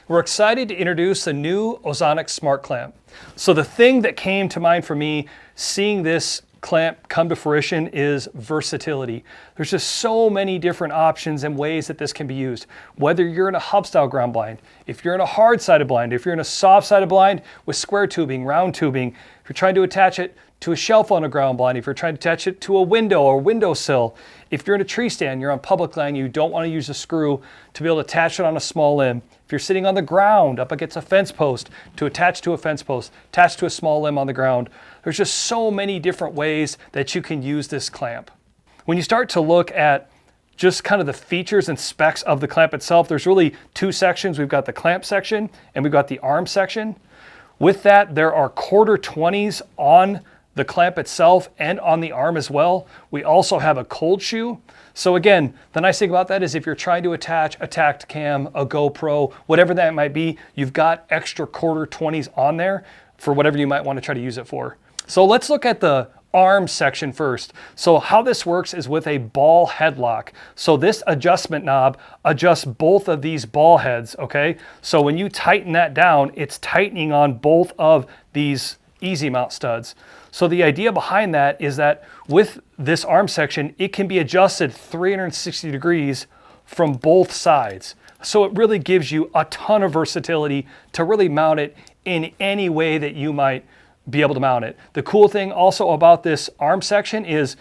We're excited to introduce a new Ozonics Smart Clamp. So the thing that came to mind for me seeing this clamp come to fruition is versatility. There's just so many different options and ways that this can be used. Whether you're in a hub style ground blind, if you're in a hard sided blind, if you're in a soft sided blind with square tubing, round tubing, if you're trying to attach it to a shelf on a ground blind, if you're trying to attach it to a window or windowsill, if you're in a tree stand, you're on public land, you don't want to use a screw to be able to attach it on a small limb. If you're sitting on the ground up against a fence post, to attach to a fence post, attach to a small limb on the ground, there's just so many different ways that you can use this clamp. When you start to look at just kind of the features and specs of the clamp itself, there's really two sections. We've got the clamp section and we've got the arm section. With that, there are 1/4-20s on the clamp itself and on the arm as well. We also have a cold shoe. So again, the nice thing about that is if you're trying to attach a Tacticam, a GoPro, whatever that might be, you've got extra 1/4-20s on there for whatever you might want to try to use it for. So let's look at the arm section first. So how this works is with a ball headlock. So this adjustment knob adjusts both of these ball heads, okay? So when you tighten that down, it's tightening on both of these easy mount studs. So the idea behind that is that with this arm section, it can be adjusted 360 degrees from both sides. So it really gives you a ton of versatility to really mount it in any way that you might be able to mount it. The cool thing also about this arm section is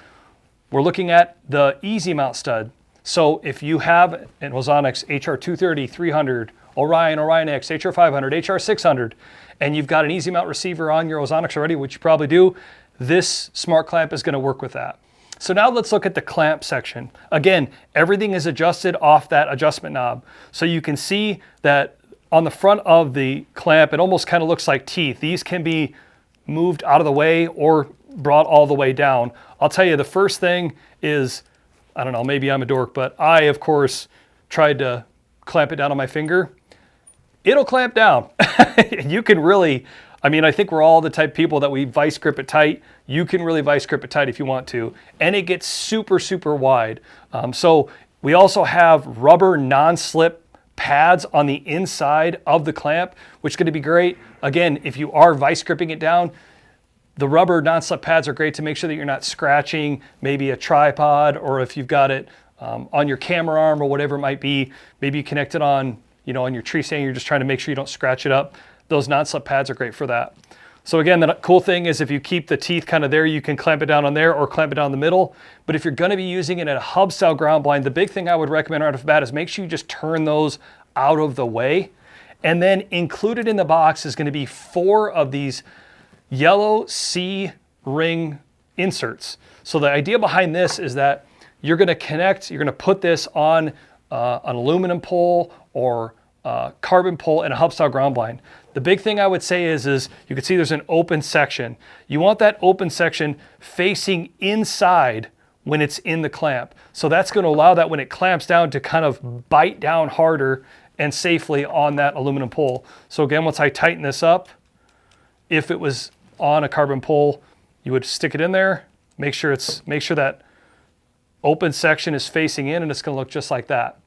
we're looking at the easy mount stud. So if you have an Ozonics HR 230, 300, Orion X, HR 500, HR 600, and you've got an easy mount receiver on your Ozonics already, which you probably do, this smart clamp is going to work with that. So now let's look at the clamp section. Again, everything is adjusted off that adjustment knob. So you can see that on the front of the clamp, it almost kind of looks like teeth. These can be moved out of the way or brought all the way down. I'll tell you, the first thing is, I don't know, maybe I'm a dork, but I, of course, tried to clamp it down on my finger. It'll clamp down. You can really, I mean, I think we're all the type of people that we vice grip it tight. You can really vice grip it tight if you want to. And it gets super, super wide. So we also have rubber non-slip pads on the inside of the clamp, which is going to be great. Again, if you are vice gripping it down, the rubber non-slip pads are great to make sure that you're not scratching maybe a tripod, or if you've got it on your camera arm or whatever it might be, maybe you connect it on, you know, on your tree stand, you're just trying to make sure you don't scratch it up. Those non-slip pads are great for that. So again, the cool thing is if you keep the teeth kind of there, you can clamp it down on there or clamp it down the middle. But if you're going to be using it in a hub style ground blind, the big thing I would recommend right off the bat is make sure you just turn those out of the way. And then included in the box is going to be 4 of these yellow C-ring inserts. So the idea behind this is that you're going to connect, you're going to put this on an aluminum pole or carbon pole in a hub style ground blind. The big thing I would say is you can see there's an open section. You want that open section facing inside when it's in the clamp. So that's going to allow that when it clamps down to kind of bite down harder and safely on that aluminum pole. So again, once I tighten this up, if it was on a carbon pole, you would stick it in there, make sure that open section is facing in, and it's going to look just like that.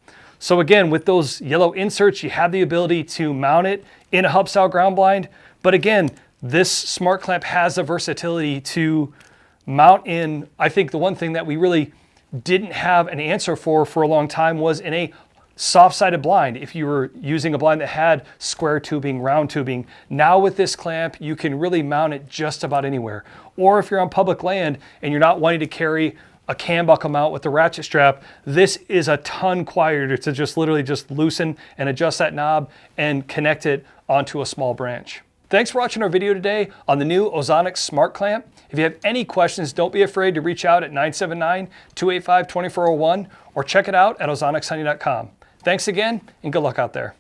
So again, with those yellow inserts, you have the ability to mount it in a hub style ground blind. But again, this smart clamp has the versatility to mount in. I think the one thing that we really didn't have an answer for a long time was in a soft-sided blind. If you were using a blind that had square tubing, round tubing, now with this clamp, you can really mount it just about anywhere. Or if you're on public land and you're not wanting to carry a cam buckle mount with the ratchet strap, this is a ton quieter to just literally just loosen and adjust that knob and connect it onto a small branch. Thanks for watching our video today on the new Ozonics Smart Clamp. If you have any questions, don't be afraid to reach out at 979-285-2401 or check it out at ozonicshoney.com. Thanks again and good luck out there.